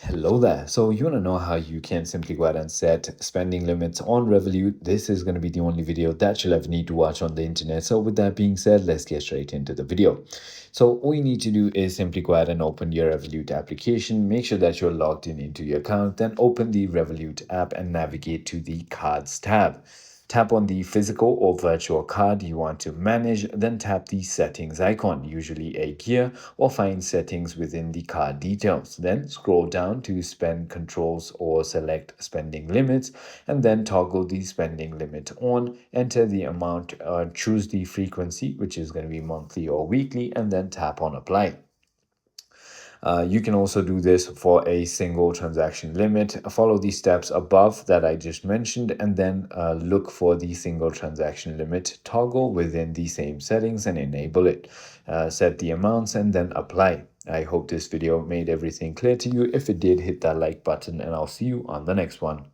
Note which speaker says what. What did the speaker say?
Speaker 1: Hello there. So you want to know how you can simply go ahead and set spending limits on Revolut. This is going to be the only video that you'll ever need to watch on the internet. So with that being said, let's get straight into the video. So all you need to do is simply go ahead and open your Revolut application. Make sure that you're logged in into your account. Then open the Revolut app and navigate to the cards tab. Tap on the physical or virtual card you want to manage, then tap the settings icon, usually a gear, or find settings within the card details. Then scroll down to spend controls or select spending limits, and then toggle the spending limit on, enter the amount, choose the frequency, which is going to be monthly or weekly, and then tap on apply. You can also do this for a single transaction limit. Follow the steps above that I just mentioned, and then look for the single transaction limit toggle within the same settings and enable it. Set the amounts and then apply. I hope this video made everything clear to you. If it did, hit that like button, and I'll see you on the next one.